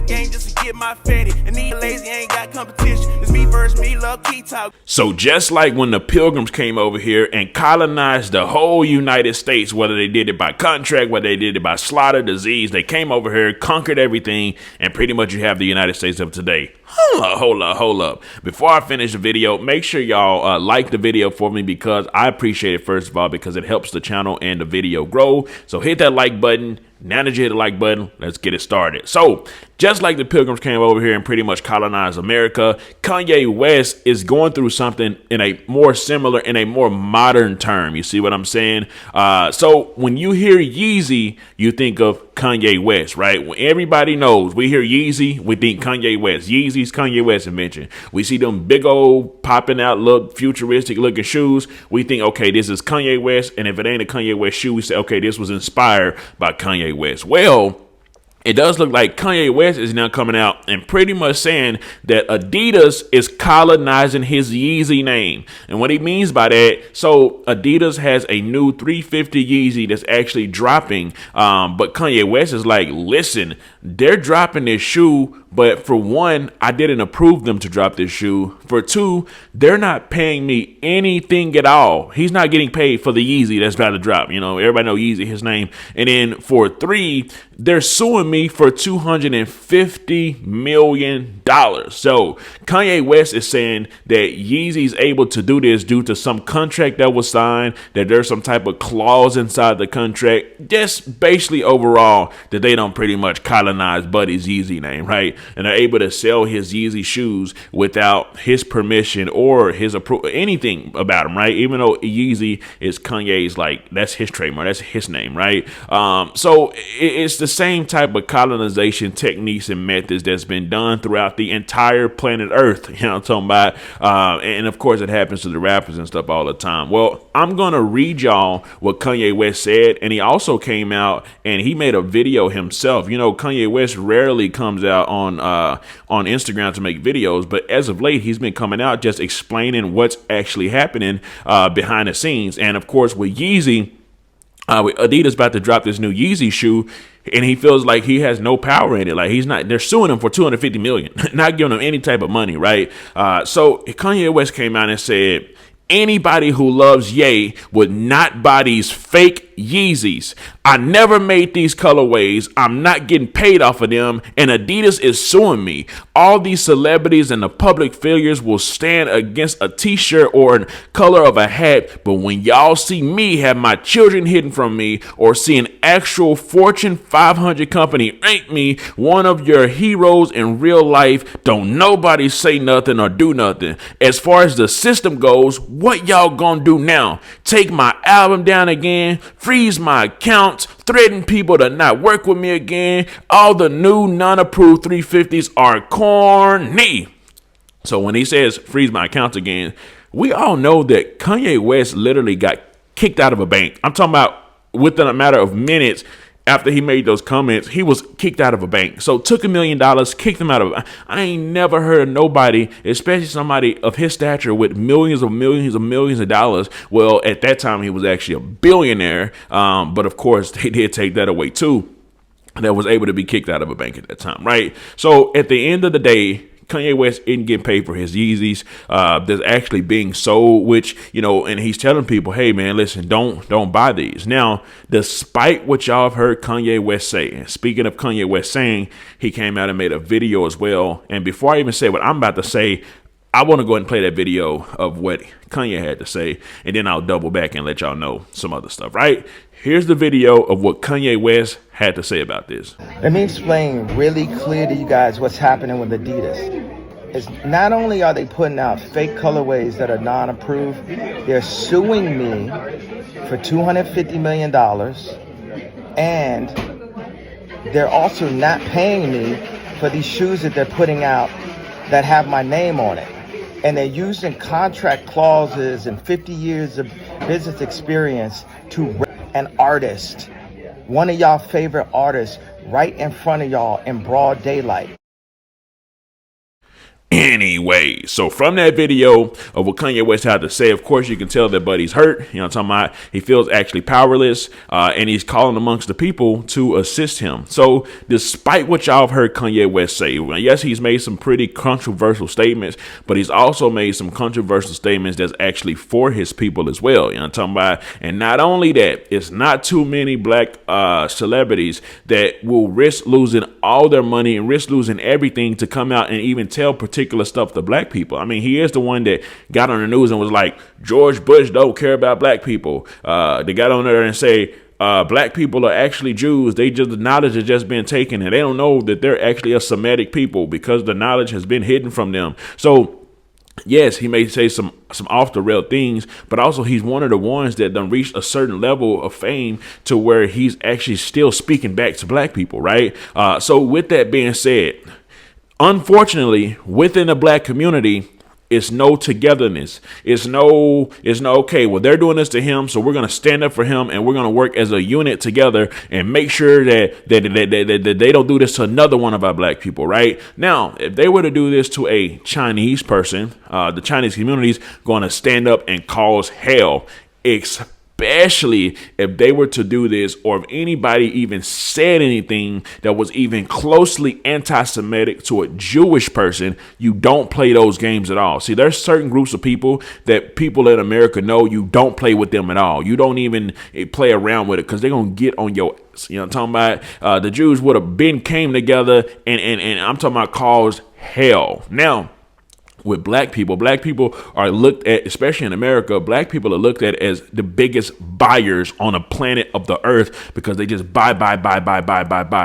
game just to get my fatty. And these lazy ain't got competition. It's me versus me, love key talk. So just like when the Pilgrims came over here and colonized the whole United States, whether they did it by contract, whether they did it by slaughter, disease, they came over here, conquered everything, and pretty much you have the United States of today. Hold up. Before I finish the video, make sure y'all like the video for me, because I appreciate it, first of all, because it helps the channel and the video grow. So hit that like button. Now that you hit the like button, let's get it started. So just like the Pilgrims came over here and pretty much colonized America, Kanye West is going through something in a more similar, in a more modern term. You see what I'm saying? So when you hear Yeezy, you think of Kanye West, right? When everybody knows, we hear Yeezy, we think Kanye West. Yeezy's Kanye West invention. We see them big old popping out, look futuristic looking shoes. We think, okay, this is Kanye West. And if it ain't a Kanye West shoe, we say, okay, this was inspired by Kanye West. Well, it does look like Kanye West is now coming out and pretty much saying that Adidas is colonizing his Yeezy name. And what he means by that, so Adidas has a new 350 Yeezy that's actually dropping. But Kanye West is like, listen, they're dropping this shoe. But for one, I didn't approve them to drop this shoe. For two, they're not paying me anything at all. He's not getting paid for the Yeezy that's about to drop. You know, everybody know Yeezy, his name. And then for three, they're suing me for $250 million. So Kanye West is saying that Yeezy's able to do this due to some contract that was signed, that there's some type of clause inside the contract, just basically overall that they don't pretty much colonize Buddy's Yeezy name, right? And are able to sell his Yeezy shoes without his permission or his approval, anything about him, right? Even though Yeezy is Kanye's, like, that's his trademark, that's his name, right? So it's the same type of colonization techniques and methods that's been done throughout the entire planet Earth. You know what I'm talking about? And of course, it happens to the rappers and stuff all the time. Well, I'm gonna read y'all what Kanye West said, and he also came out and he made a video himself. You know, Kanye West rarely comes out on Instagram to make videos, but as of late, he's been coming out just explaining what's actually happening behind the scenes. And of course, with Yeezy, Adidas about to drop this new Yeezy shoe, and he feels like he has no power in it. Like, he's not, they're suing him for $250 million, not giving him any type of money, right? So Kanye West came out and said, anybody who loves Ye would not buy these fake Yeezys. I never made these colorways. I'm not getting paid off of them, and Adidas is suing me. All these celebrities and the public figures will stand against a t-shirt or a color of a hat, but when y'all see me have my children hidden from me, or see an actual Fortune 500 company rank me one of your heroes in real life, don't nobody say nothing or do nothing. As far as the system goes, what y'all gonna do now? Take my album down again? Freeze my accounts? Threaten people to not work with me again? All the new non-approved 350s are corny. So when he says freeze my accounts again, we all know that Kanye West literally got kicked out of a bank. I'm talking about within a matter of minutes. After he made those comments, he was kicked out of a bank. So took $1 million, kicked him out of. I ain't never heard of nobody, especially somebody of his stature with millions of dollars. Well, at that time, he was actually a billionaire. But of course, they did take that away too. That was able to be kicked out of a bank at that time, right? So at the end of the day, Kanye West isn't getting paid for his Yeezys. That's actually being sold, which, you know, and he's telling people, hey man, listen, don't buy these. Now, despite what y'all have heard Kanye West say, and speaking of Kanye West saying, he came out and made a video as well. And before I even say what I'm about to say, I want to go ahead and play that video of what Kanye had to say, and then I'll double back and let y'all know some other stuff, right? Here's the video of what Kanye West had to say about this. Let me explain really clear to you guys what's happening with Adidas. It's not only are they putting out fake colorways that are non-approved, they're suing me for $250 million, and they're also not paying me for these shoes that they're putting out that have my name on it. And they're using contract clauses and 50 years of business experience to rip an artist, one of y'all favorite artists, right in front of y'all in broad daylight. anyway. So from that video of what Kanye West had to say, of course, you can tell that Buddy's hurt. You know what I'm talking about? He feels actually powerless, and he's calling amongst the people to assist him. So despite what y'all have heard Kanye West say, yes, he's made some pretty controversial statements, but he's also made some controversial statements that's actually for his people as well. You know what I'm talking about? And not only that, it's not too many black celebrities that will risk losing all their money and risk losing everything to come out and even tell particular stuff to black people. I mean, he is the one that got on the news and was like, George Bush don't care about black people. They got on there and say, black people are actually Jews. The knowledge has just been taken, and they don't know that they're actually a Semitic people because the knowledge has been hidden from them. So yes, he may say some off the rail things, but also he's one of the ones that done reached a certain level of fame to where he's actually still speaking back to black people, right? So with that being said, unfortunately, within the black community, it's no togetherness. It's no, okay, well, they're doing this to him, so we're going to stand up for him and we're going to work as a unit together and make sure that they don't do this to another one of our black people, right? Now, if they were to do this to a Chinese person, the Chinese community is going to stand up and cause hell, especially if they were to do this, or if anybody even said anything that was even closely anti-Semitic to a Jewish person. You don't play those games at all. See, there's certain groups of people that people in America know you don't play with them at all. You don't even play around with it because they're going to get on your ass. You know what I'm talking about? The Jews would have came together and I'm talking about caused hell. Now, with black people are looked at, especially in America, black people are looked at as the biggest buyers on the planet of the earth because they just buy,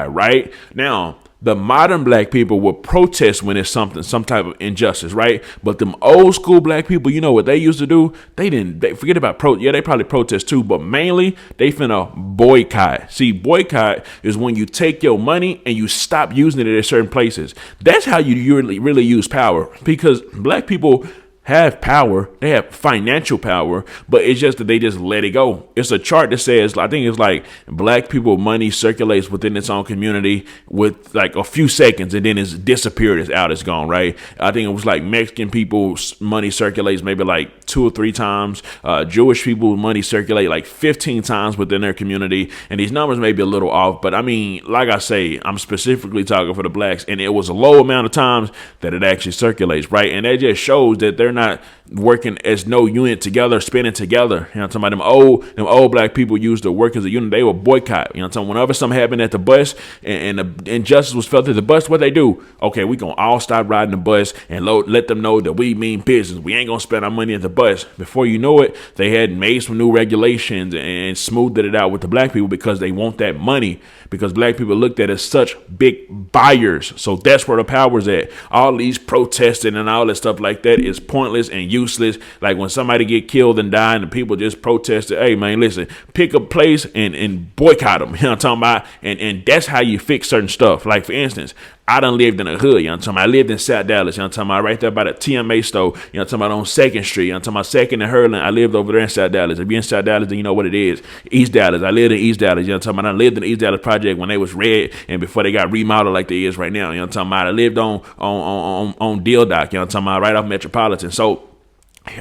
right? Now, the modern black people will protest when it's some type of injustice, right? But them old school black people, you know what they used to do? They forget about they probably protest too, but mainly they finna boycott. See, boycott is when you take your money and you stop using it at certain places. That's how you really use power, because black people have power. They have financial power, but it's just that they just let it go. It's a chart that says, I think it's like black people money circulates within its own community with like a few seconds and then it's disappeared, it's out, it's gone, right? I think it was like Mexican people's money circulates maybe like 2 or 3 times. Jewish people money circulate like 15 times within their community. And these numbers may be a little off, but I mean, like I say, I'm specifically talking for the blacks, and it was a low amount of times that it actually circulates, right? And that just shows that they're not working as no unit together, spinning together. You know what I'm talking about? Them old black people used to work as a unit. They would boycott. You know what I'm talking about? Whenever something happened at the bus and the injustice was felt at the bus, what they do? Okay, we gonna all stop riding the bus and let them know that we mean business. We ain't gonna spend our money at the bus. Before you know it, they had made some new regulations and smoothed it out with the black people because they want that money, because black people looked at as such big buyers. So that's where the power's at. All these protesting and all that stuff like that is pointless and useless. Like when somebody get killed and die and the people just protested, hey man, listen, pick a place and boycott them. You know what I'm talking about? And that's how you fix certain stuff. Like for instance, I done lived in a hood, you know what I'm talking about? I lived in South Dallas, you know what I'm talking about? Right there by the TMA store, you know what I'm talking about, on 2nd Street, you know what I'm talking about, 2nd and Hurling. I lived over there in South Dallas. If you're in South Dallas, then you know what it is. East Dallas. I lived in East Dallas, you know what I'm talking about? I lived in the East Dallas project when they was red and before they got remodeled like they is right now, you know what I'm talking about? I lived on Deal Dock, you know what I'm talking about, right off Metropolitan. So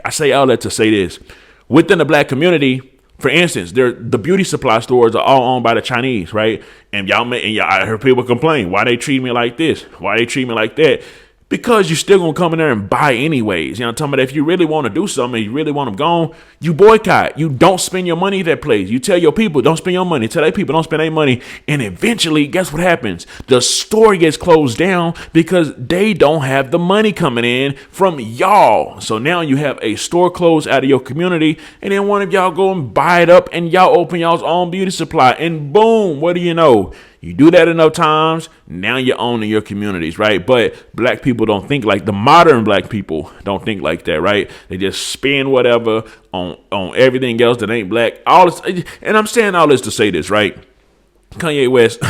I say all that to say this. Within the black community, for instance, the beauty supply stores are all owned by the Chinese, right? And I heard people complain, why they treat me like this? Why they treat me like that? Because you're still going to come in there and buy anyways. You know what I'm talking about? If you really want to do something, you really want them gone, you boycott. You don't spend your money at that place. You tell your people, don't spend your money. Tell their people, don't spend their money. And eventually, guess what happens? The store gets closed down because they don't have the money coming in from y'all. So now you have a store closed out of your community, and then one of y'all go and buy it up, and y'all open y'all's own beauty supply. And boom, what do you know? You do that enough times, now you're owning your communities, right? But black people don't think like the modern black people don't think like that, right? They just spend whatever on everything else that ain't black. All this, and I'm saying all this to say this, right? Kanye West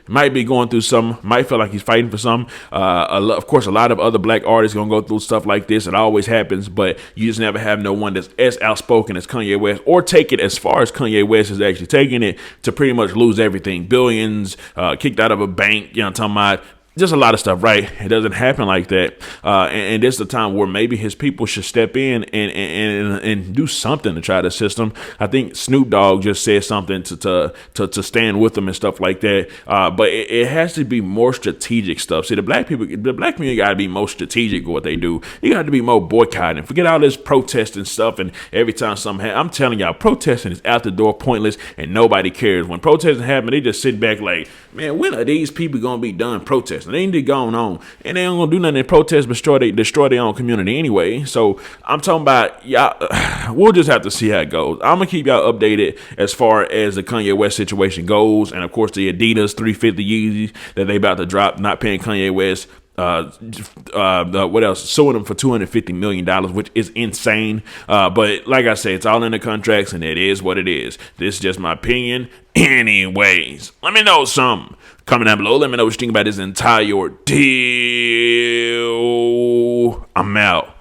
might be going through some, might feel like he's fighting for some. Of course, a lot of other black artists gonna go through stuff like this. It always happens, but you just never have no one that's as outspoken as Kanye West, or take it as far as Kanye West is actually taking it, to pretty much lose everything. Billions, kicked out of a bank, you know what I'm talking about. just a lot of stuff, right? It doesn't happen like that. And this is the time where maybe his people should step in and do something to try to assist him. I think Snoop Dogg just said something to stand with him and stuff like that. But it has to be more strategic stuff. See, the black community got to be more strategic with what they do. You got to be more boycotting. Forget all this protesting stuff. And every time something happens, I'm telling y'all, protesting is out the door, pointless, and nobody cares. When protesting happen, they just sit back like, man, when are these people going to be done protesting? They need to go on. And they ain't going to do nothing in protest, destroy their own community anyway. So I'm talking about, y'all, we'll just have to see how it goes. I'm going to keep y'all updated as far as the Kanye West situation goes. And of course, the Adidas 350 Yeezys that they about to drop, not paying Kanye West. What else? Suing them for $250 million, which is insane. But like I said, it's all in the contracts and it is what it is. This is just my opinion. Anyways, let me know something. Comment down below. Let me know what you think about this entire ordeal. I'm out.